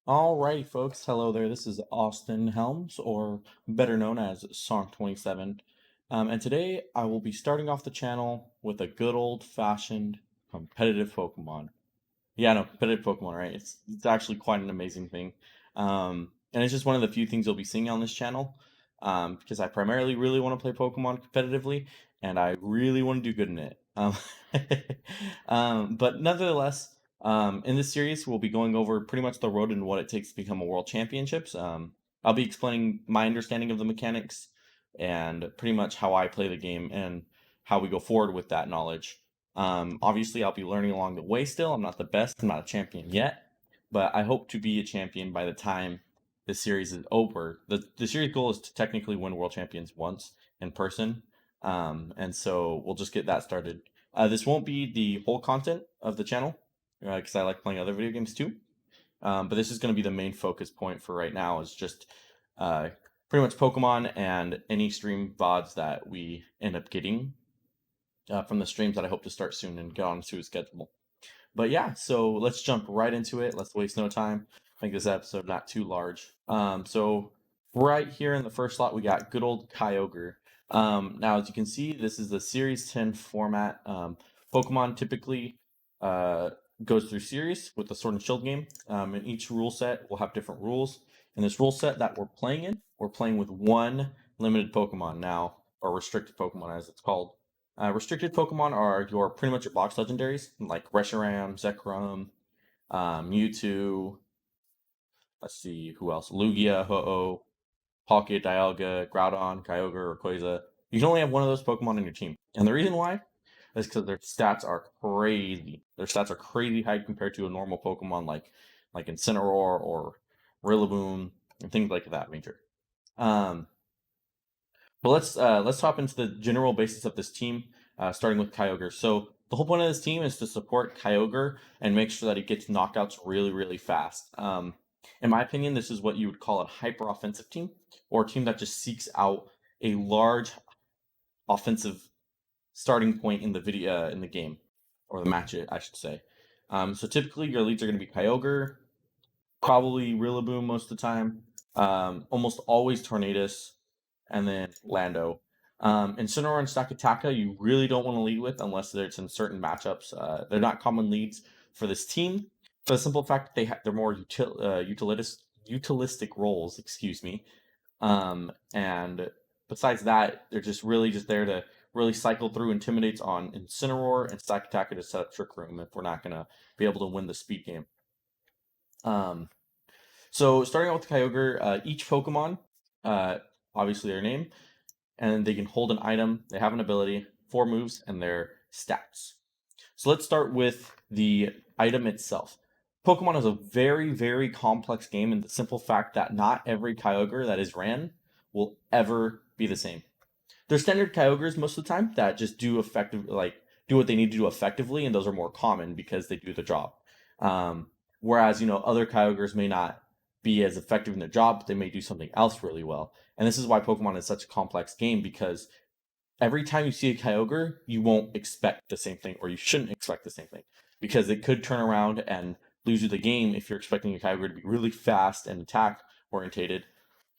Alrighty, folks. Hello there. This is Austin Helms, or better known as Song27. And today I will be starting off the channel with a good old-fashioned competitive Pokemon. Yeah, no, competitive Pokemon, right? It's actually quite an amazing thing. And it's just one of the few things you'll be seeing on this channel. Because I primarily really want to play Pokemon competitively, and I really want to do good in it. But nevertheless, in this series, we'll be going over pretty much the road and what it takes to become a world championships. I'll be explaining my understanding of the mechanics and pretty much how I play the game and how we go forward with that knowledge. Obviously, I'll be learning along the way still. I'm not the best, I'm not a champion yet, but I hope to be a champion by the time this series is over. The series goal is to technically win world champions once in person. And so we'll just get that started. This won't be the whole content of the channel because I like playing other video games too. But this is going to be the main focus point for right now is just uh, pretty much Pokemon and any stream VODs that we end up getting from the streams that I hope to start soon and get onto a schedule. But yeah, so let's jump right into it. Let's waste no time. Make this episode not too large. So right here in the first slot, we got good old Kyogre. Now, as you can see, this is the Series 10 format. Pokemon typically goes through series with the Sword and Shield game. And each rule set will have different rules. In this rule set that we're playing in, we're playing with one limited Pokemon now, or restricted Pokemon as it's called. Restricted Pokemon are your pretty much your box legendaries, like Reshiram, Zekrom, Mewtwo. Let's see who else: Lugia, Ho-Oh, Palkia, Dialga, Groudon, Kyogre, Rayquaza. You can only have one of those Pokemon on your team, and the reason why is because their stats are crazy. Their stats are crazy high compared to a normal Pokemon like Incineroar or Rillaboom and things like that nature. Um, but let's hop into the general basis of this team, starting with Kyogre. So the whole point of this team is to support Kyogre and make sure that he gets knockouts really, really fast. In my opinion, this is what you would call a hyper offensive team, or a team that just seeks out a large offensive starting point in the video in the game, or the match, I should say. So typically, your leads are going to be Kyogre, probably Rillaboom most of the time, almost always Tornadus, and then Lando. Incineroar and Stakataka, you really don't want to lead with unless it's in certain matchups. They're not common leads for this team for the simple fact that they're more utilistic roles. Excuse me. And besides that, they're just really just there to really cycle through intimidates on Incineroar and Stakataka to set up Trick Room if we're not gonna be able to win the speed game. Um, so starting out with Kyogre, each Pokemon, uh, obviously their name, and they can hold an item. They have an ability, 4 moves, and their stats. So let's start with the item itself. Pokemon is a very, very complex game in the simple fact that not every Kyogre that is ran will ever be the same. There's standard Kyogres most of the time that just do what they need to do effectively, and those are more common because they do the job. Whereas other Kyogres may not be as effective in their job, but they may do something else really well. And this is why Pokemon is such a complex game because every time you see a Kyogre, you won't expect the same thing, or you shouldn't expect the same thing, because it could turn around and lose you the game if you're expecting a Kyogre to be really fast and attack orientated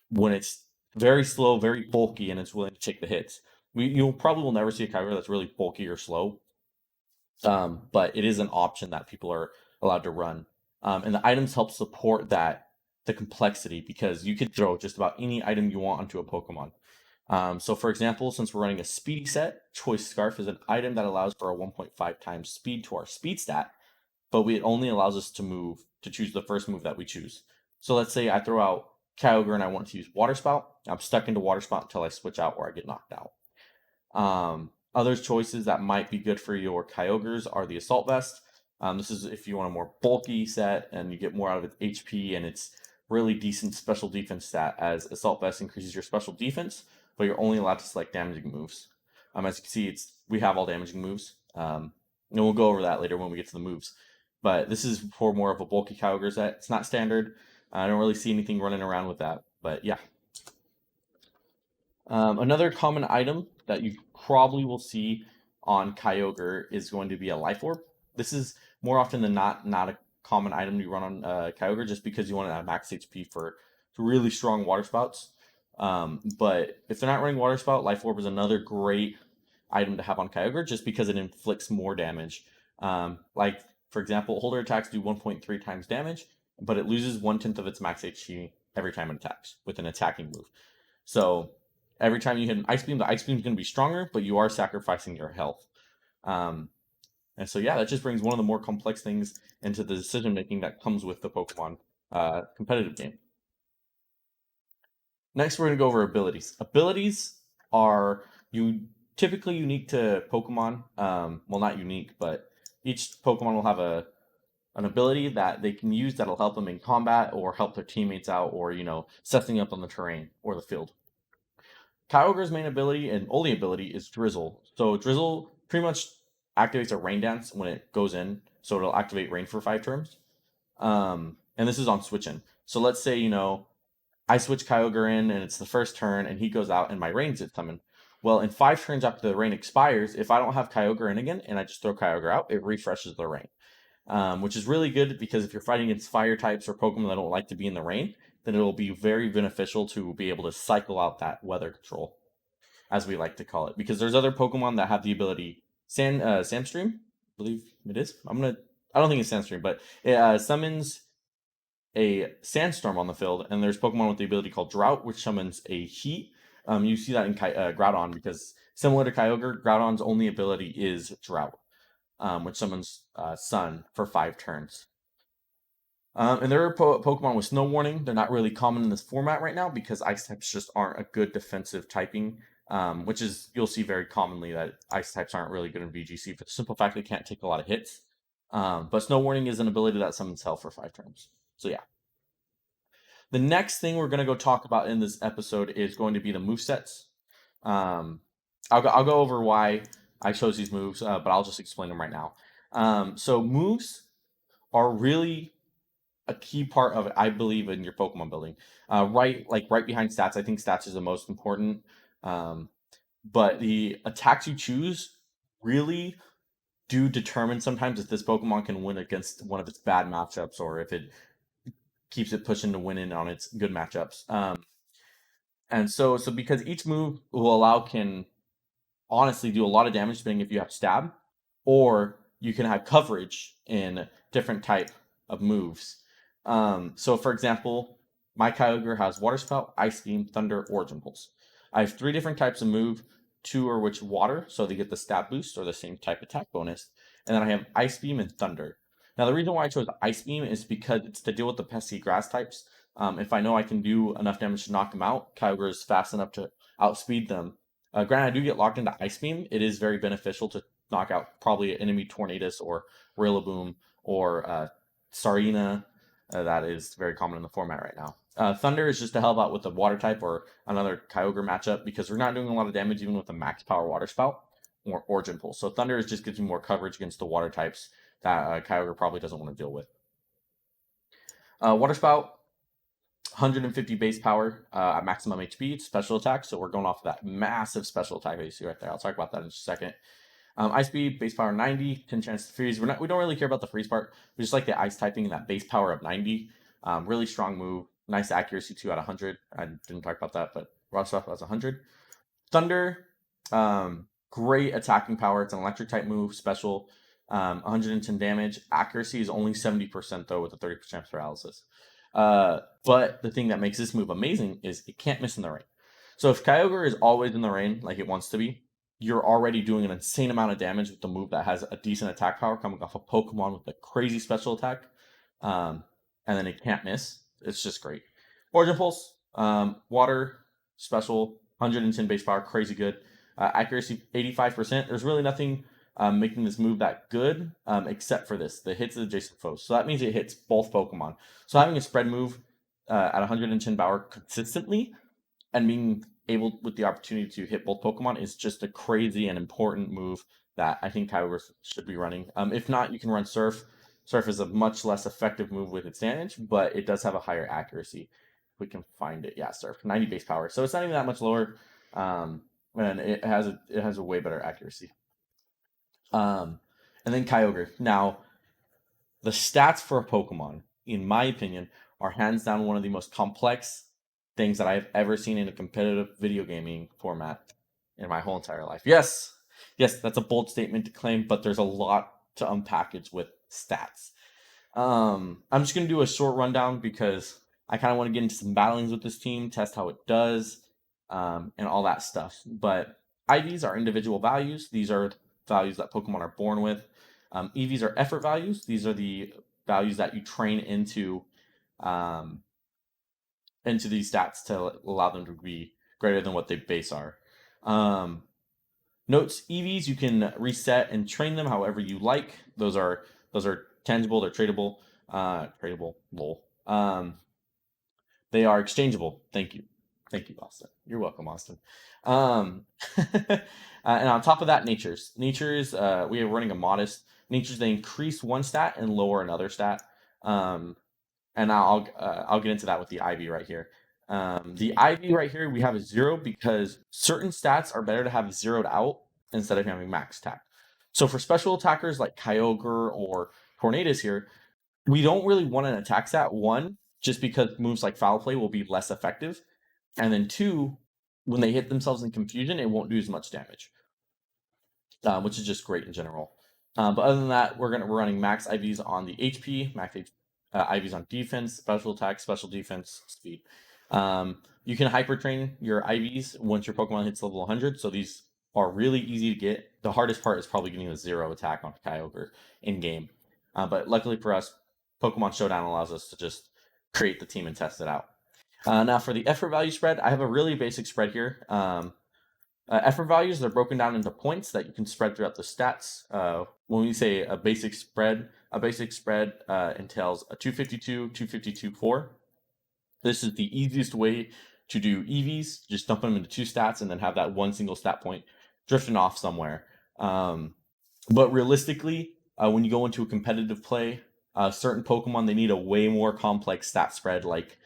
when it's very slow, very bulky, and it's willing to take the hits. You'll probably will never see a Kyogre that's really bulky or slow, but it is an option that people are allowed to run. And the items help support the complexity because you could throw just about any item you want onto a Pokemon. So for example, since we're running a speedy set, Choice Scarf is an item that allows for a 1.5 times speed to our speed stat, but it only allows us to choose the first move that we choose. So let's say I throw out Kyogre and I want to use Water Spout. I'm stuck into Water Spout until I switch out or I get knocked out. Other choices that might be good for your Kyogres are the Assault Vest. This is if you want a more bulky set and you get more out of its HP and it's really decent special defense stat, as Assault Vest increases your special defense, but you're only allowed to select damaging moves. As you can see, we have all damaging moves. And we'll go over that later when we get to the moves. But this is for more of a bulky Kyogre set. It's not standard. I don't really see anything running around with that. But yeah. Another common item that you probably will see on Kyogre is going to be a Life Orb. This is more often than not a common item you run on Kyogre just because you want to have max HP for really strong water spouts. But if they're not running water spout, Life Orb is another great item to have on Kyogre just because it inflicts more damage. Like, for example, holder attacks do 1.3 times damage, but it loses 1/10 of its max HP every time it attacks with an attacking move. So every time you hit an Ice Beam, the Ice Beam is going to be stronger, but you are sacrificing your health. And so, yeah, that just brings one of the more complex things into the decision making that comes with the Pokemon competitive game. Next, we're going to go over abilities. Abilities are typically unique to Pokemon. Well, not unique, but each Pokemon will have an ability that they can use that'll help them in combat or help their teammates out or, setting up on the terrain or the field. Kyogre's main ability and only ability is Drizzle. So Drizzle pretty much activates a Rain Dance when it goes in, so it'll activate Rain for 5 turns. And this is on switching. So let's say, I switch Kyogre in and it's the first turn and he goes out and my Rain's summoned. Well, in 5 turns after the Rain expires, if I don't have Kyogre in again and I just throw Kyogre out, it refreshes the Rain. Which is really good because if you're fighting against fire types or Pokemon that don't like to be in the rain, then it'll be very beneficial to be able to cycle out that weather control, as we like to call it. Because there's other Pokemon that have the ability Sandstream, I believe it is. I don't think it's Sandstream, but it summons a sandstorm on the field, and there's Pokemon with the ability called Drought, which summons a heat. You see that in Groudon because similar to Kyogre, Groudon's only ability is Drought. Which summons Sun for 5 turns. And there are Pokemon with Snow Warning. They're not really common in this format right now because Ice types just aren't a good defensive typing, which is, you'll see very commonly that Ice types aren't really good in VGC for the simple fact they can't take a lot of hits. But Snow Warning is an ability that summons Hell for 5 turns. So yeah. The next thing we're going to go talk about in this episode is going to be the movesets. I'll go over why I chose these moves, but I'll just explain them right now. So moves are really a key part of it, I believe, in your Pokemon building. Right behind stats. I think stats is the most important. But the attacks you choose really do determine sometimes if this Pokemon can win against one of its bad matchups or if it keeps it pushing to win in on its good matchups. And so because each move can honestly do a lot of damage depending if you have stab, or you can have coverage in different type of moves. So for example, my Kyogre has Water Spout, Ice Beam, Thunder, Origin Pulse. I have 3 different types of move, 2 are which water, so they get the stab boost or the same type attack bonus. And then I have Ice Beam and Thunder. Now the reason why I chose Ice Beam is because it's to deal with the pesky grass types. If I know I can do enough damage to knock them out, Kyogre is fast enough to outspeed them. Granted, I do get locked into Ice Beam. It is very beneficial to knock out probably an enemy Tornadus or Rillaboom or Sarina. That is very common in the format right now. Thunder is just to help out with the water type or another Kyogre matchup because we're not doing a lot of damage even with a max power water spout or Origin Pulse. So Thunder just gives you more coverage against the water types that Kyogre probably doesn't want to deal with. Water Spout, 150 base power at maximum HP, special attack. So we're going off of that massive special attack that you see right there. I'll talk about that in just a second. Ice Speed, base power 90, 10 chance to freeze. We don't really care about the freeze part. We just like the ice typing and that base power of 90. Really strong move. Nice accuracy too at 100. I didn't talk about that, but raw stuff was 100. Thunder, great attacking power. It's an electric type move, special. 110 damage. Accuracy is only 70% though with a 30% paralysis. But the thing that makes this move amazing is it can't miss in the rain. So if Kyogre is always in the rain like it wants to be, you're already doing an insane amount of damage with the move that has a decent attack power coming off a Pokemon with a crazy special attack. And then it can't miss. It's just great. Origin Pulse, water, special, 110 base power, crazy good. Accuracy 85%. There's really nothing making this move that good except for this, the hits of adjacent foes. So that means it hits both Pokemon. So having a spread move at 110 power consistently and being able with the opportunity to hit both Pokemon is just a crazy and important move that I think Kyogre should be running. If not, you can run Surf. Surf is a much less effective move with its damage, but it does have a higher accuracy. If we can find it. Yeah, Surf, 90 base power. So it's not even that much lower. And it has a way better accuracy. And then Kyogre. Now, the stats for a Pokemon, in my opinion, are hands down one of the most complex things that I've ever seen in a competitive video gaming format in my whole entire life. Yes, that's a bold statement to claim, but there's a lot to unpackage with stats. I'm just gonna do a short rundown because I kind of want to get into some battlings with this team, test how it does, and all that stuff. But IVs are individual values. These are values that Pokemon are born with. EVs are effort values. These are the values that you train um, into these stats to allow them to be greater than what they base are. Notes, EVs, you can reset and train them however you like. Those are tangible. They're tradable. Tradable. Lol. They are exchangeable. Thank you, Austin. You're welcome, Austin. And on top of that, natures. We are running a modest. Natures, they increase one stat and lower another stat. And I'll get into that with the IV right here. The IV right here, we have a 0 because certain stats are better to have zeroed out instead of having max attack. So for special attackers like Kyogre or Tornadus here, we don't really want an attack stat, 1, just because moves like Foul Play will be less effective. And then 2, when they hit themselves in confusion, it won't do as much damage, which is just great in general. But other than that, we're running max IVs on the HP, IVs on defense, special attack, special defense, speed. You can hyper train your IVs once your Pokemon hits level 100. So these are really easy to get. The hardest part is probably getting the 0 attack on Kyogre in game. But luckily for us, Pokemon Showdown allows us to just create the team and test it out. Now for the effort value spread, I have a really basic spread here. Effort values, they're broken down into points that you can spread throughout the stats. When we say a basic spread entails a 252, 252, 4. This is the easiest way to do EVs. Just dump them into 2 stats and then have that one single stat point drifting off somewhere. But realistically, when you go into a competitive play, certain Pokemon, they need a way more complex stat spread. Like,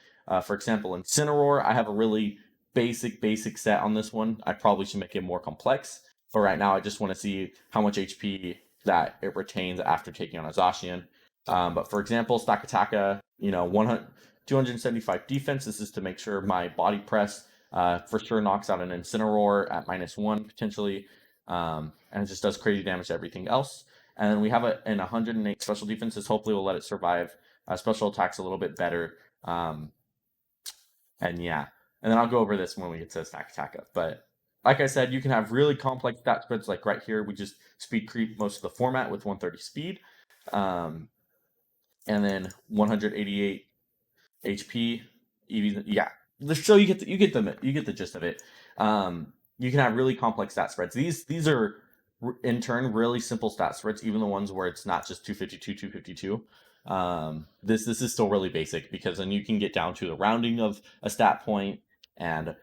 for example, Incineroar, I have a really basic set on this one. I probably should make it more complex. But right now, I just want to see how much HP that it retains after taking on a Zacian. But for example, Stakataka, 275 defense. This is to make sure my body press for sure knocks out an Incineroar at -1 potentially. And it just does crazy damage to everything else. And then we have an 108 special defenses. Hopefully we'll let it survive special attacks a little bit better. And yeah. And then I'll go over this when we get to Stakataka. But like I said, you can have really complex stat spreads. Like right here, we just speed creep most of the format with 130 speed. And then 188 HP. Yeah. So you get the gist of it. You can have really complex stat spreads. These are in turn really simple stat spreads, even the ones where it's not just 252, 252. This is still really basic because then you can get down to the rounding of a stat point and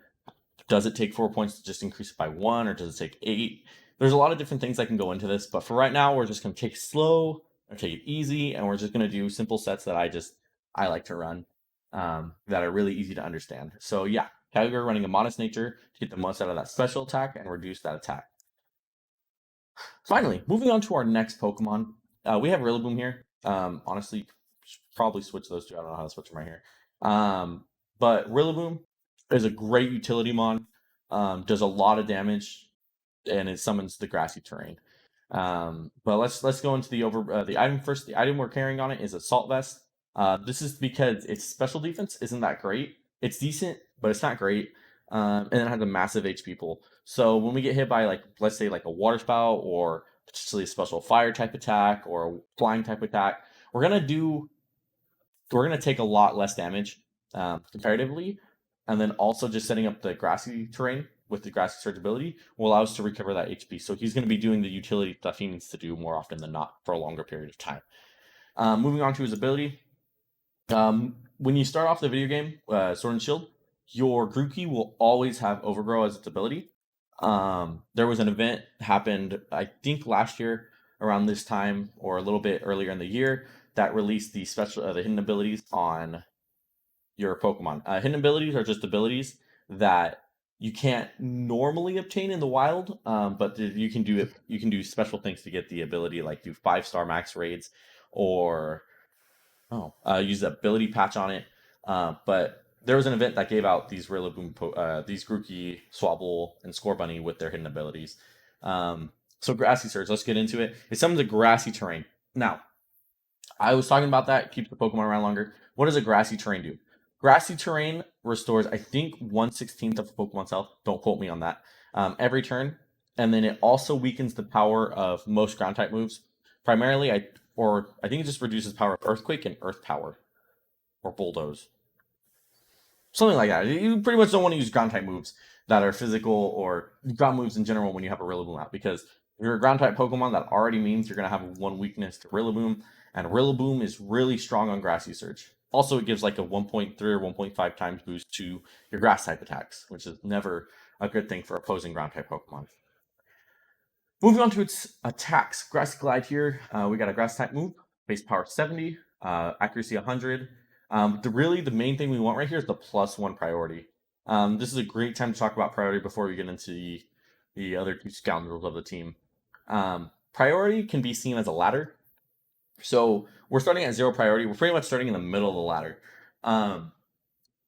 does it take 4 points to just increase it by 1 or does it take 8? There's a lot of different things that can go into this, but for right now we're just going to take it slow or take it easy, and we're just going to do simple sets that I like to run that are really easy to understand. So yeah, Kyogre running a modest nature to get the most out of that special attack and reduce that attack. Finally, moving on to our next Pokemon, we have Rillaboom here. Honestly, probably switch those two. I don't know how to switch them right here. But Rillaboom is a great utility mon. Does a lot of damage, and it summons the grassy terrain. But let's go into the item first. The item we're carrying on it is Assault Vest. This is because its special defense isn't that great. It's decent, but it's not great. And it has a massive HP pool. So when we get hit by let's say a water spout or potentially a special fire type attack or a flying type attack, we're gonna take a lot less damage comparatively. And then also just setting up the grassy terrain with the grassy surge ability will allow us to recover that HP. So he's going to be doing the utility stuff he needs to do more often than not for a longer period of time. Moving on to his ability. When you start off the video game, Sword and Shield, your Grookey will always have Overgrow as its ability. There was an event happened, I think last year around this time or a little bit earlier in the year that released the hidden abilities on your Pokemon. Hidden abilities are just abilities that you can't normally obtain in the wild, but you can do it. You can do special things to get the ability, like do 5-star max raids or use the ability patch on it. But there was an event that gave out these Rillaboom, these Grookey, Swabble, and Scorbunny with their hidden abilities. So Grassy Surge, let's get into it. It summons a grassy terrain. Now, I was talking about that, keeps the Pokemon around longer. What does a grassy terrain do? Grassy terrain restores, I think, 1/16 of a Pokemon's health. Don't quote me on that. Every turn. And then it also weakens the power of most ground type moves. Primarily, I think it just reduces power of Earthquake and Earth Power. Or Bulldoze. Something like that. You pretty much don't want to use ground type moves that are physical or ground moves in general when you have a Rillaboom out, because if you're a ground type Pokemon, that already means you're going to have one weakness to Rillaboom, and Rillaboom is really strong on Grassy Surge. Also, it gives like a 1.3 or 1.5 times boost to your grass type attacks, which is never a good thing for opposing ground type Pokemon. Moving on to its attacks. Grassy Glide here, we got a grass type move, base power 70, accuracy 100. The main thing we want right here is the +1 priority. This is a great time to talk about priority before we get into the other two scoundrels of the team. Priority can be seen as a ladder. So we're starting at 0 priority. We're pretty much starting in the middle of the ladder.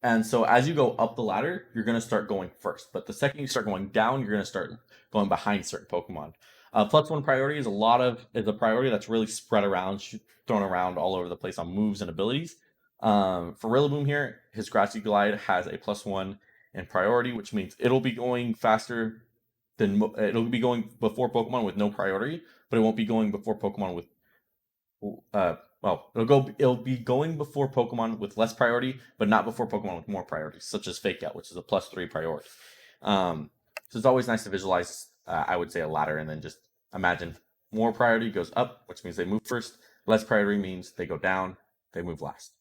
And so as you go up the ladder, you're going to start going first. But the second you start going down, you're going to start going behind certain Pokemon. +1 priority is a priority that's really spread around, thrown around all over the place on moves and abilities. For Rillaboom here, his Grassy Glide has a +1 in priority, which means it'll be going faster it'll be going before Pokemon with no priority, but it won't be going before Pokemon with it'll be going before Pokemon with less priority, but not before Pokemon with more priorities, such as Fake Out, which is a +3 priority. So it's always nice to visualize, I would say, a ladder, and then just imagine more priority goes up, which means they move first. Less priority means they go down, they move last.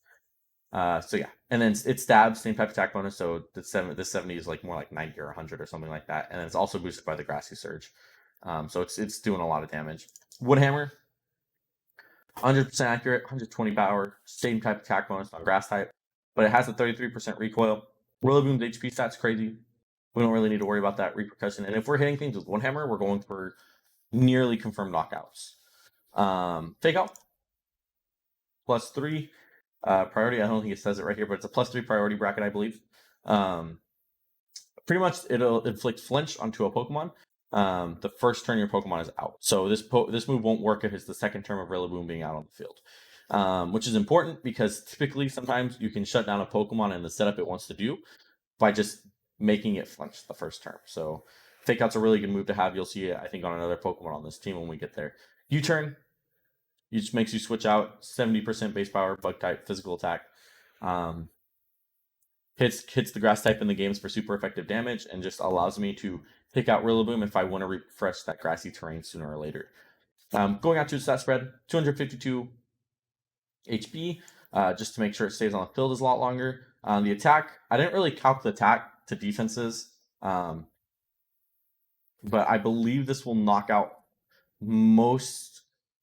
So yeah, and then it stabs, same type of attack bonus. So this 70 is like more like 90 or 100 or something like that, and then it's also boosted by the Grassy Surge. So it's doing a lot of damage. Woodhammer, 100% accurate, 120 power, same type of attack bonus on grass type, but it has a 33% recoil. Rillaboom's HP stat's crazy. We don't really need to worry about that repercussion. And if we're hitting things with Woodhammer, we're going for nearly confirmed knockouts. Fake Out, +3 priority. I don't think it says it right here, but it's a +3 priority bracket, I believe. Pretty much it'll inflict flinch onto a Pokemon the first turn your Pokemon is out. So this move won't work if it's the second turn of Rillaboom being out on the field, which is important because typically sometimes you can shut down a Pokemon in the setup it wants to do by just making it flinch the first turn. So Fake Out's a really good move to have. You'll see it, I think, on another Pokemon on this team when we get there. U-Turn, it just makes you switch out 70% base power, bug type, physical attack. Hits the grass type in the games for super effective damage and just allows me to pick out Rillaboom if I want to refresh that grassy terrain sooner or later. Going out to the stat spread, 252 HP, just to make sure it stays on the field is a lot longer. The attack, I didn't really calc the attack to defenses, but I believe this will knock out most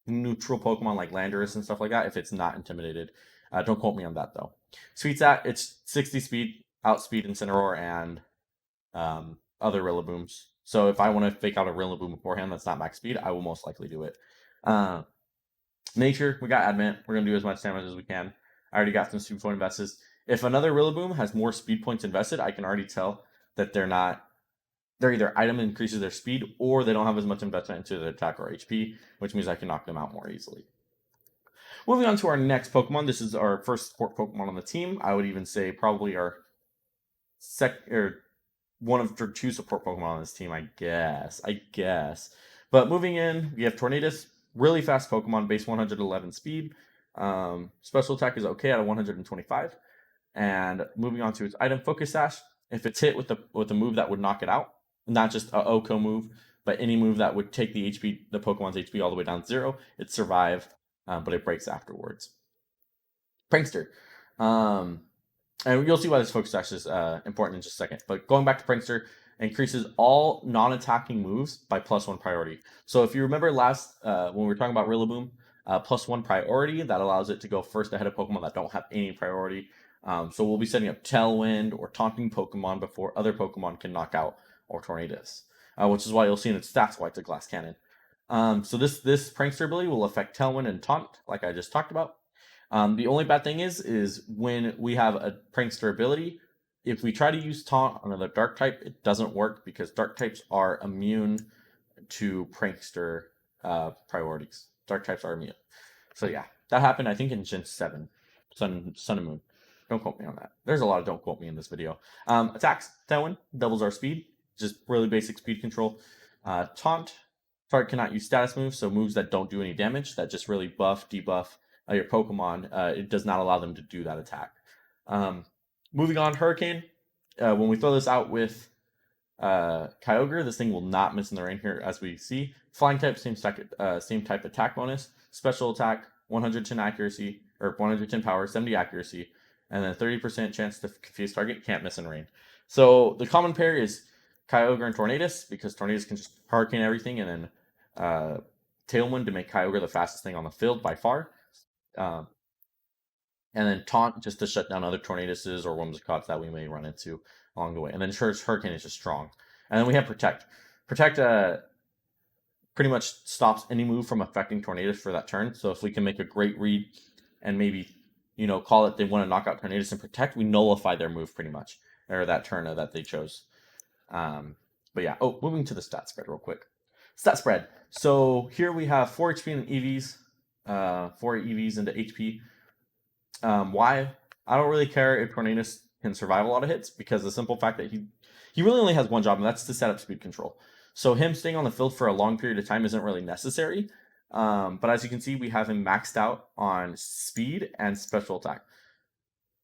neutral Pokemon like Landorus and stuff like that if it's not intimidated. Don't quote me on that though. Sweet Stat, it's 60 speed, outspeed Incineroar and other Rillabooms. So if I want to fake out a Rillaboom beforehand that's not max speed, I will most likely do it. Nature, we got Adamant. We're going to do as much damage as we can. I already got some speed point invested. If another Rillaboom has more speed points invested, I can already tell that they're either item increases their speed or they don't have as much investment into their attack or HP, which means I can knock them out more easily. Moving on to our next Pokemon. This is our first support Pokemon on the team. I would even say probably our one of the two support Pokemon on this team, I guess. But moving in, we have Tornadus, really fast Pokemon, base 111 speed. Special attack is okay at a 125. And moving on to its item, Focus Sash. If it's hit with a move that would knock it out, not just a OHKO move, but any move that would take the Pokemon's HP all the way down to 0, it survive, but it breaks afterwards. Prankster. And you'll see why this Focus Sash is important in just a second. But going back to Prankster, increases all non-attacking moves by +1 priority. So if you remember last, when we were talking about Rillaboom, +1 priority, that allows it to go first ahead of Pokemon that don't have any priority. So we'll be setting up Tailwind or taunting Pokemon before other Pokemon can knock out or Tornadus, which is why you'll see in its stats why it's a Glass Cannon. So this prankster ability will affect Tailwind and Taunt, like I just talked about. The only bad thing is when we have a prankster ability, if we try to use Taunt on another dark type, it doesn't work because dark types are immune to prankster priorities. Dark types are immune. So yeah, that happened I think in Gen 7, Sun and Moon. Don't quote me on that. There's a lot of don't quote me in this video. Attacks, Tailwind, doubles our speed, just really basic speed control. Taunt, target cannot use status moves, so moves that don't do any damage, that just really buff, debuff your Pokemon. It does not allow them to do that attack. Moving on, Hurricane. When we throw this out with Kyogre, this thing will not miss in the rain here, as we see. Flying type, same type attack bonus. Special attack, 110 accuracy, or 110 power, 70 accuracy, and then 30% chance to confuse target, can't miss in rain. So the common pair is Kyogre and Tornadus, because Tornadus can just hurricane everything, and then Tailwind to make Kyogre the fastest thing on the field by far. And then Taunt just to shut down other Tornaduses or Whimsicots that we may run into along the way. And then Hurricane is just strong. And then we have Protect. Protect pretty much stops any move from affecting Tornadus for that turn. So if we can make a great read and maybe, call it they want to knock out Tornadus and Protect, we nullify their move pretty much, or that turn that they chose. But yeah, moving to the stat spread real quick. Stat spread. So here we have 4 HP and EVs, 4 EVs into HP. Why? I don't really care if Tornadus can survive a lot of hits, because the simple fact that he really only has one job, and that's to set up speed control. So him staying on the field for a long period of time isn't really necessary. But as you can see, we have him maxed out on speed and special attack.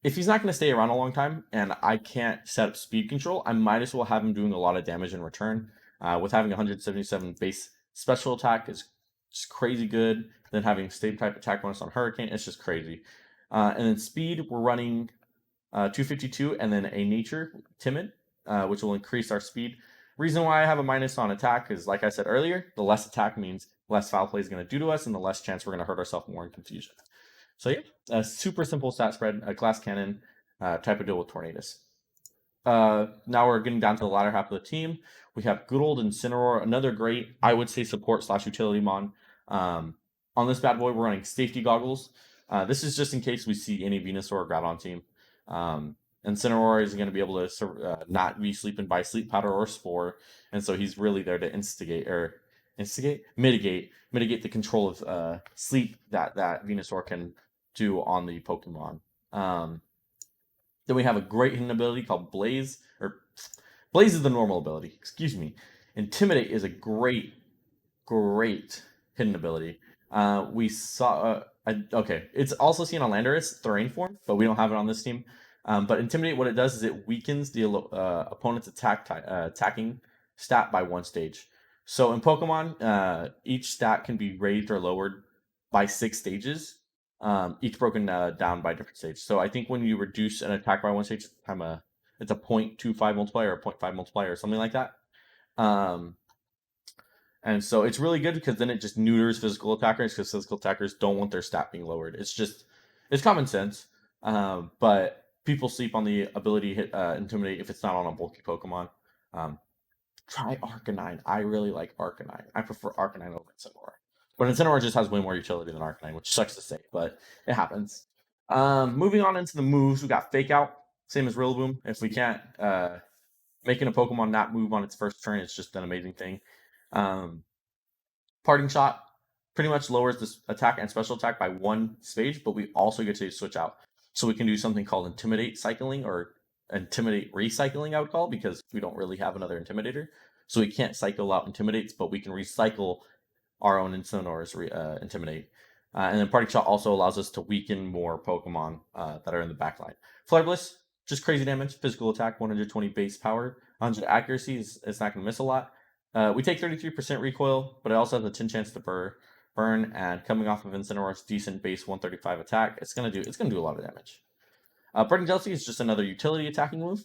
If he's not going to stay around a long time and I can't set up speed control, I might as well have him doing a lot of damage in return. With having 177 base special attack is just crazy good. Then having state type attack bonus on Hurricane, it's just crazy. And then speed, we're running 252 and then a nature, Timid, which will increase our speed. Reason why I have a minus on attack is, like I said earlier, the less attack means less foul play is going to do to us and the less chance we're going to hurt ourselves more in confusion. So yeah, a super simple stat spread, a glass cannon type of deal with Tornadus. Now we're getting down to the latter half of the team. We have good old Incineroar, another great, I would say, support / utility mon. On this bad boy, we're running safety goggles. This is just in case we see any Venusaur or Groudon team. Incineroar is going to be able to not be sleeping by sleep powder or spore, and so he's really there to mitigate the control of sleep that Venusaur can do on the Pokemon. Then we have a great hidden ability called Blaze, or Blaze is the normal ability. Excuse me. Intimidate is a great hidden ability. We saw. Okay, it's also seen on Landorus, Thorane form, but we don't have it on this team. But Intimidate, what it does is it weakens the opponent's attacking stat by 1 stage. So in Pokemon, each stat can be raised or lowered by 6 stages, each broken down by a different stage. So I think when you reduce an attack by 1 stage, it's a 0.25 multiplier or 0.5 multiplier or something like that. And so it's really good because then it just neuters physical attackers, because physical attackers don't want their stat being lowered. It's common sense. But people sleep on the ability to hit Intimidate if it's not on a bulky Pokemon. Try Arcanine. I really like Arcanine. I prefer Arcanine over Incineroar. But Incineroar just has way more utility than Arcanine, which sucks to say, but it happens. Moving on into the moves, we got Fake Out, same as Rillaboom. If we can't making a Pokemon not move on its first turn, it's just an amazing thing. Parting Shot pretty much lowers this attack and special attack by 1 stage, but we also get to switch out. So we can do something called Intimidate cycling, or Intimidate recycling, I would call, because we don't really have another Intimidator. So we can't cycle out Intimidates, but we can recycle our own Incineroar's Intimidate. And then Parting Shot also allows us to weaken more Pokemon that are in the backline. Flare Bliss, just crazy damage, physical attack, 120 base power, 100 accuracy, it's not going to miss a lot. We take 33% recoil, but it also has a 10 chance to burn, and coming off of Incineroar's decent base 135 attack, it's gonna do a lot of damage. Burning Jealousy is just another utility attacking move.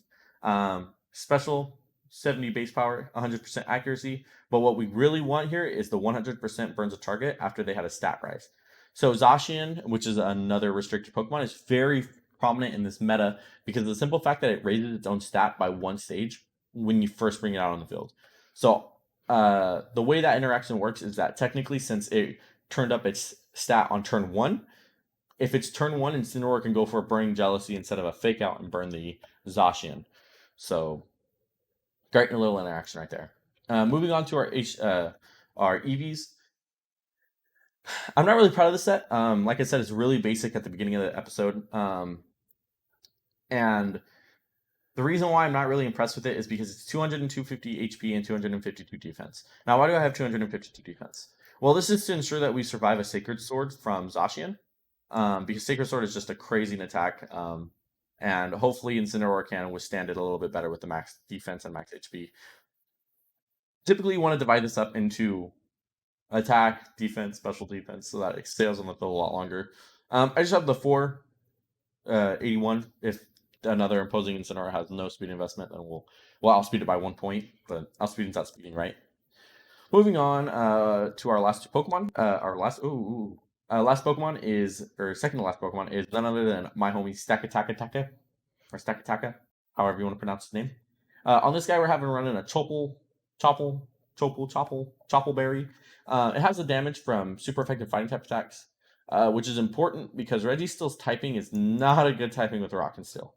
Special 70 base power, 100% accuracy. But what we really want here is the 100% burns a target after they had a stat rise. So Zacian, which is another restricted Pokemon, is very prominent in this meta because of the simple fact that it raises its own stat by 1 stage when you first bring it out on the field. So the way that interaction works is that technically, since it turned up its stat on turn 1, if it's turn 1, Incineroar can go for a Burning Jealousy instead of a Fake Out and burn the Zacian. So, great little interaction right there. Moving on to our EVs. I'm not really proud of the set. Like I said, it's really basic at the beginning of the episode. And the reason why I'm not really impressed with it is because it's 200 and 250 HP and 252 defense. Now, why do I have 252 defense? Well, this is to ensure that we survive a Sacred Sword from Zacian, because Sacred Sword is just a crazy attack, and hopefully Incineroar can withstand it a little bit better with the max defense and max HP. Typically, you want to divide this up into attack, defense, special defense, so that it stays on the field a lot longer. I just have the 481 if another opposing Incineroar has no speed investment, then we'll outspeed it by 1 point, but outspeeding's not speeding, right? Moving on to our last two Pokemon. Last Pokemon is, or second to last Pokemon is none other than my homie Stakataka, or Stakataka, however you want to pronounce his name. On this guy, we're having running a Chople Berry. It has the damage from super effective fighting type attacks, which is important because Registeel's typing is not a good typing with Rock and Steel.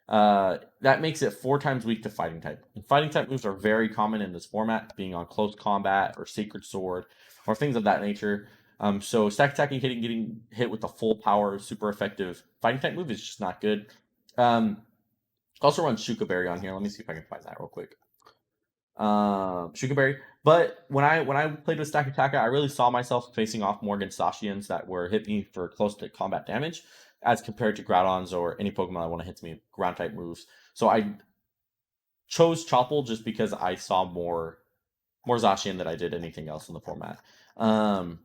That makes it 4 times weak to fighting type. And fighting type moves are very common in this format, being on close combat or Sacred Sword or things of that nature. So Stakataka getting hit with the full power, super effective fighting type move is just not good. Also run Shuka Berry on here. Let me see if I can find that real quick. Shuka Berry. But when I played with Stakataka, I really saw myself facing off more against Zacians that were hit me for close to combat damage, as compared to Groudons or any Pokemon that want to hit me ground type moves. So I chose Chople just because I saw more Zacian than I did anything else in the format. And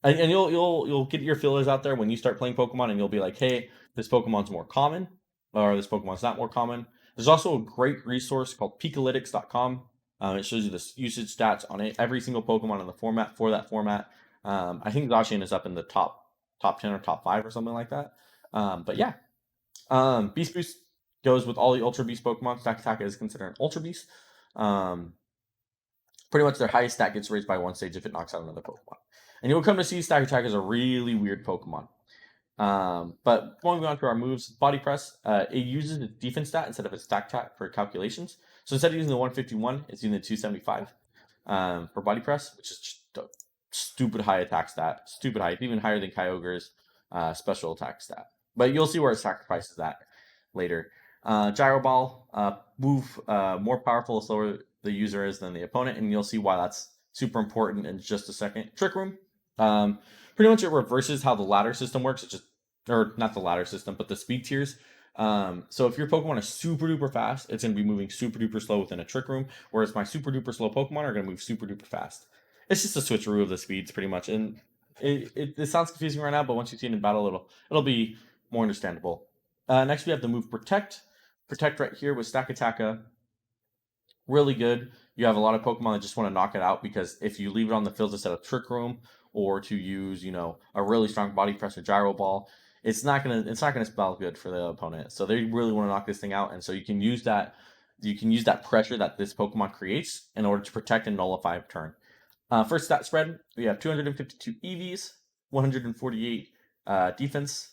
you'll get your feelers out there when you start playing Pokemon, and you'll be like, hey, this Pokemon's more common, or this Pokemon's not more common. There's also a great resource called Pikalytics.com. It shows you the usage stats on every single Pokemon in the format for that format. I think Zacian is up in the top 10 or top 5 or something like that. But yeah, Beast Boost goes with all the Ultra Beast Pokemon. Stakataka is considered an Ultra Beast. Pretty much their highest stat gets raised by 1 stage if it knocks out another Pokemon. And you'll come to see Stakataka is a really weird Pokemon. But going on to our moves, Body Press, it uses its defense stat instead of its attack stat for calculations. So instead of using the 151, it's using the 275 for Body Press, which is just a stupid high attack stat. Stupid high, even higher than Kyogre's special attack stat. But you'll see where it sacrifices that later. Gyro Ball, move more powerful the slower the user is than the opponent, and you'll see why that's super important in just a second. Trick Room, pretty much it reverses how the ladder system works. It's just, or not the ladder system, but the speed tiers. So if your Pokemon is super duper fast, it's going to be moving super duper slow within a Trick Room, whereas my super duper slow Pokemon are going to move super duper fast. It's just a switcheroo of the speeds, pretty much, and it sounds confusing right now, but once you see it in battle, it'll be more understandable. Next, we have the move Protect. Protect right here with Stakataka. Really good. You have a lot of Pokemon that just want to knock it out, because if you leave it on the field instead of Trick Room, or to use, a really strong Body Press or Gyro Ball, it's not gonna spell good for the opponent. So they really want to knock this thing out, and so you can use that pressure that this Pokemon creates in order to protect and nullify a turn. First stat spread, we have 252 EVs, 148 defense.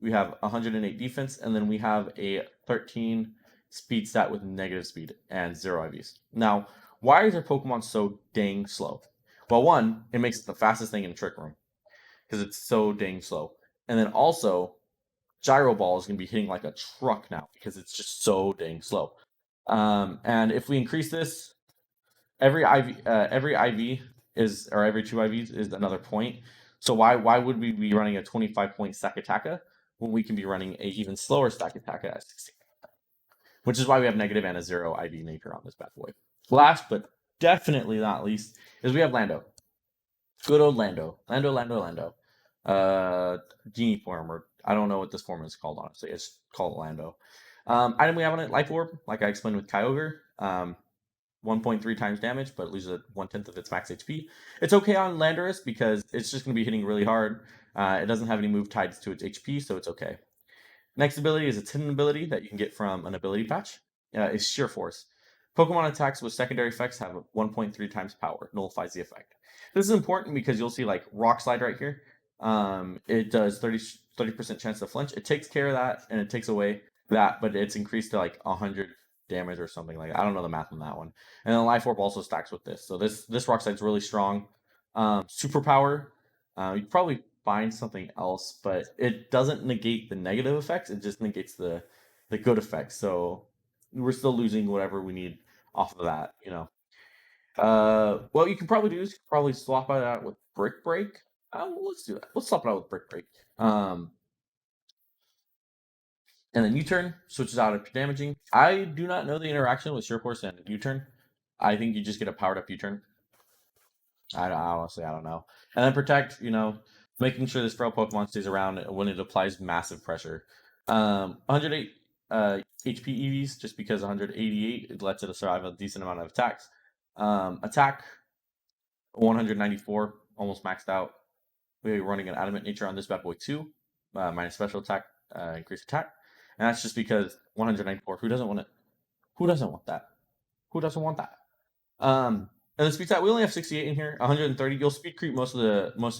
We have 108 defense, and then we have a 13 speed stat with negative speed and 0 IVs. Now, why is our Pokemon so dang slow? Well, one, it makes it the fastest thing in Trick Room because it's so dang slow. And then also, Gyro Ball is going to be hitting like a truck now because it's just so dang slow. And if we increase this, every IV is, or every 2 IVs is another point. So why would we be running a 25-point Stakataka when we can be running a even slower Stakataka at 16? Which is why we have negative and a 0 IV nature on this bad boy. Last but definitely not least is we have Lando. Good old Lando. Lando. Genie form, or I don't know what this form is called, honestly. It's called Lando. Item we have on it, Life Orb, like I explained with Kyogre. 1.3 times damage, but it loses 1/10 of its max HP. It's okay on Landorus because it's just going to be hitting really hard. It doesn't have any move tied to its HP, so it's okay. Next ability is its hidden ability that you can get from an ability patch. It's Sheer Force. Pokemon attacks with secondary effects have 1.3 times power, nullifies the effect. This is important because you'll see like Rock Slide right here. It does 30% chance to flinch. It takes care of that and it takes away that, but it's increased to like 100 damage or something like that. I don't know the math on that one. And then Life Orb also stacks with this. So this Rock Slide's really strong. Superpower, you probably find something else, but it doesn't negate the negative effects. It just negates the good effects. So we're still losing whatever we need off of that, you know. What you can probably do is probably swap it out with Brick Break. Let's do that. Let's swap it out with Brick Break. And then U-turn switches out after damaging. I do not know the interaction with Sureforce and U-turn. I think you just get a powered up U-turn. Honestly, I don't know. And then protect, you know, making sure this frail Pokemon stays around when it applies massive pressure. 108 HP EVs, just because 188 it lets it survive a decent amount of attacks. Attack 194, almost maxed out. We're running an Adamant Nature on this bad boy too. Minus special attack, increased attack. And that's just because 194. Who doesn't want it? Who doesn't want that? Who doesn't want that? And the speed stat, we only have 68 in here. 130. You'll speed creep most of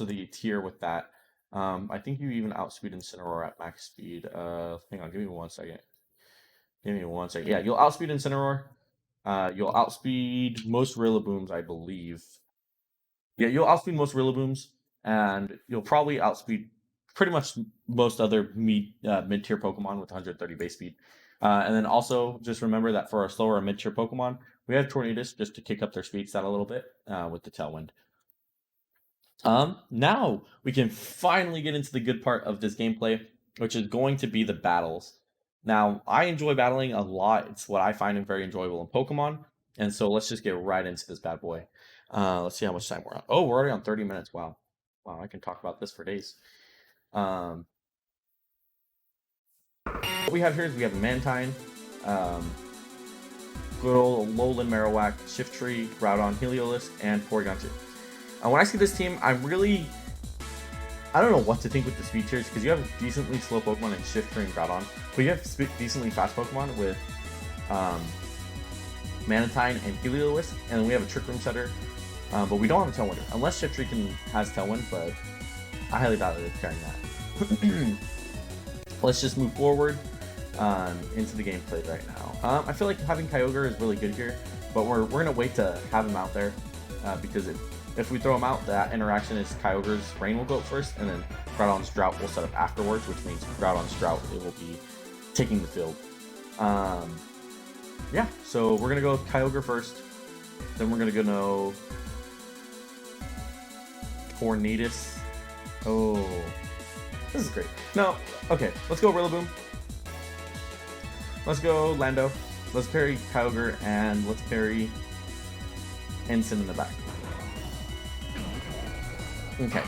the tier with that. I think you even outspeed Incineroar at max speed. Hang on, give me 1 second. Give me 1 second. Yeah, you'll outspeed Incineroar. You'll outspeed most Rillabooms, I believe. Yeah, you'll outspeed most Rillabooms, and you'll probably outspeed pretty much most other mid-tier Pokemon with 130 base speed. And then also just remember that for our slower mid-tier Pokemon, we have Tornadus just to kick up their speed stat a little bit with the Tailwind. Now we can finally get into the good part of this gameplay, which is going to be the battles. Now, I enjoy battling a lot. It's what I find very enjoyable in Pokemon. And so let's just get right into this bad boy. Let's see how much time we're on. Oh, we're already on 30 minutes. Wow. Wow, I can talk about this for days. What we have here is we have Mantine, good old Alolan Marowak, Shiftry, Groudon, Heliolisk, and Porygon 2. When I see this team, I don't know what to think with the speed tiers, because you have decently slow Pokemon in Shiftry and Groudon, but you have decently fast Pokemon with Mantine and Heliolisk, and then we have a Trick Room Setter, but we don't have a Tailwind, unless Shiftry has Tailwind, but I highly doubt it is carrying that. Let's just move forward into the gameplay right now. I feel like having Kyogre is really good here, but we're gonna wait to have him out there because if we throw him out, that interaction is Kyogre's Rain will go up first, and then Groudon's Drought will set up afterwards, which means Groudon's Drought it will be taking the field. Yeah, so we're gonna go with Kyogre first, then we're gonna go Tornadus. Oh, this is great. No, okay, let's go Rillaboom. Let's go Lando. Let's parry Kyogre, and let's parry Ensign in the back. Okay,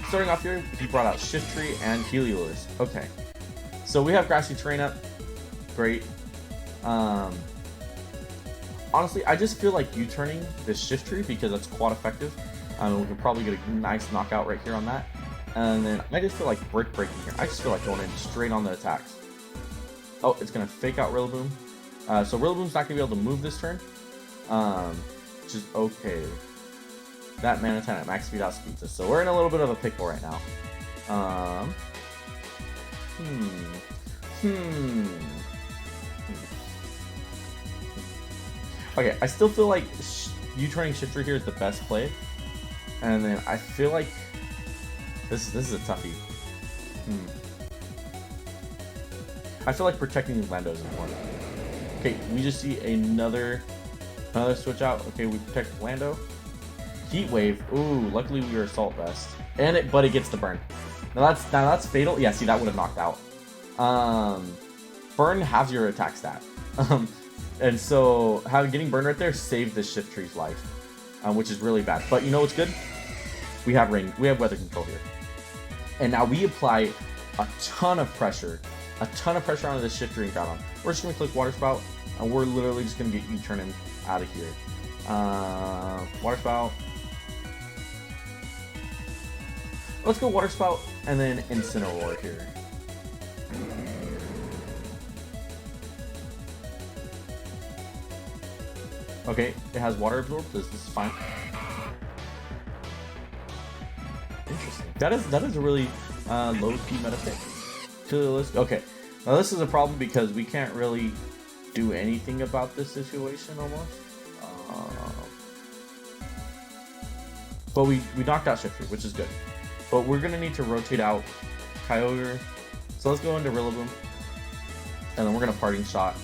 starting off here, he brought out Shiftry and Heliolisk. Okay, so we have Grassy Terrain up. Great. Honestly, I just feel like U-turning this Shiftry because that's quite effective. We can probably get a nice knockout right here on that. And then I just feel like Brick Breaking here. I just feel like going in straight on the attacks. Oh, it's going to fake out Rillaboom. So Rillaboom's not going to be able to move this turn. Which is okay. That Mantine at max speed outspeeds us. So we're in a little bit of a pickle right now. Okay, I still feel like U-turning Shiftry here is the best play. And then I feel like this is a toughie. I feel like protecting Lando is important. Okay, we just see another switch out. Okay, we protect Lando. Heat Wave. Ooh, luckily we were Assault Vest. But it gets the burn. Now that's fatal. Yeah, see, that would have knocked out. Burn halves your attack stat. And so getting burned right there saved this Shiftry's life, which is really bad. But you know what's good? We have weather control here. And now we apply a ton of pressure onto this Shiftry and Groudon. We're just gonna click Water Spout, and we're literally just gonna get U-turning out of here. Water Spout. Let's go Water Spout and then Incineroar here. Okay, it has water absorb. This is fine. Interesting. That is a really low key meta pick. Okay, now this is a problem because we can't really do anything about this situation almost. But we knocked out Shifter, which is good. But we're gonna need to rotate out Kyogre. So let's go into Rillaboom, and then we're gonna Parting Shot.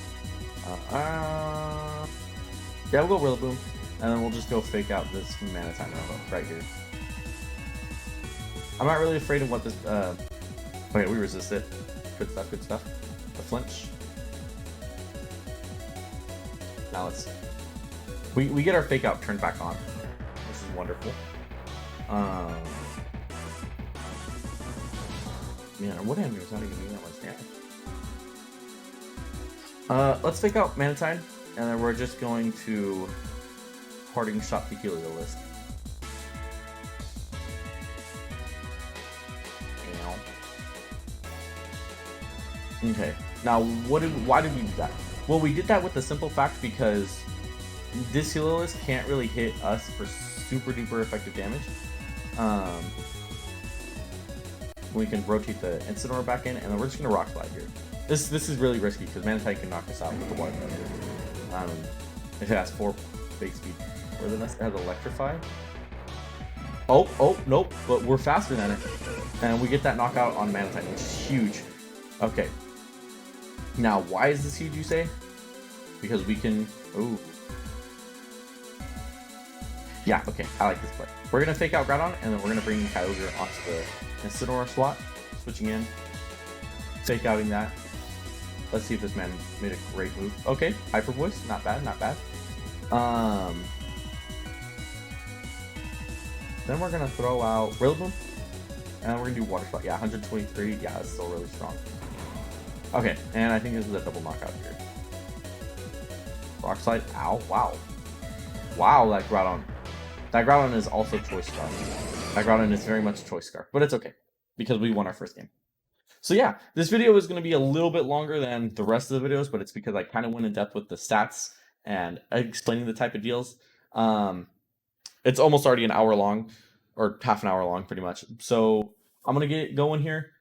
Yeah, we'll go Rillaboom, and then we'll just go fake out this Manatine right here. I'm not really afraid of what this. Okay, we resist it. Good stuff. Good stuff. The flinch. Now let's. We get our fake out turned back on. This is wonderful. Man, our Wood Hammer is not even doing that much damage. Let's fake out Manatine, and then we're just going to Parting Shot the Heliolisk. Okay. Now, why did we do that? Well, we did that with the simple fact because this Heliolisk can't really hit us for super duper effective damage. We can rotate the Incineroar back in, and then we're just gonna Rock Slide here. This is really risky because Manatite can knock us out with the Water Gun. It has 4 base speed. Or the next has Electrify. Oh, nope, but we're faster than it. And we get that knockout on Manatite, which is huge. Okay. Now, why is this huge, you say? Because we can... Ooh. Yeah, okay, I like this play. We're going to fake out Groudon, and then we're going to bring Kyogre onto the Incineroar slot. Switching in. Fake outing that. Let's see if this man made a great move. Okay, Hyper Voice. Not bad, not bad. Then we're going to throw out Rillaboom. And we're going to do Water Spot. Yeah, 123. Yeah, that's still really strong. Okay, and I think this is a double knockout here. Rock Slide. Ow, wow. Wow, that Groudon. That Groudon is also Choice Scarf. That Groudon is very much Choice Scarf. But it's okay, because we won our first game. So yeah, this video is going to be a little bit longer than the rest of the videos, but it's because I kind of went in depth with the stats and explaining the type of deals. It's almost already an hour long, or half an hour long, pretty much. So I'm going to get going here.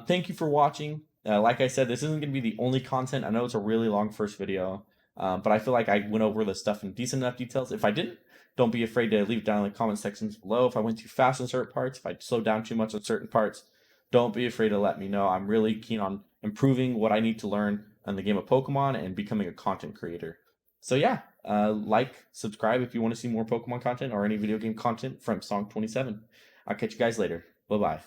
Thank you for watching. Like I said, this isn't going to be the only content. I know it's a really long first video, but I feel like I went over this stuff in decent enough details. If I didn't, don't be afraid to leave it down in the comment sections below. If I went too fast on certain parts, if I slowed down too much on certain parts, don't be afraid to let me know. I'm really keen on improving what I need to learn in the game of Pokemon and becoming a content creator. So yeah, like, subscribe if you want to see more Pokemon content or any video game content from Song27. I'll catch you guys later. Bye-bye.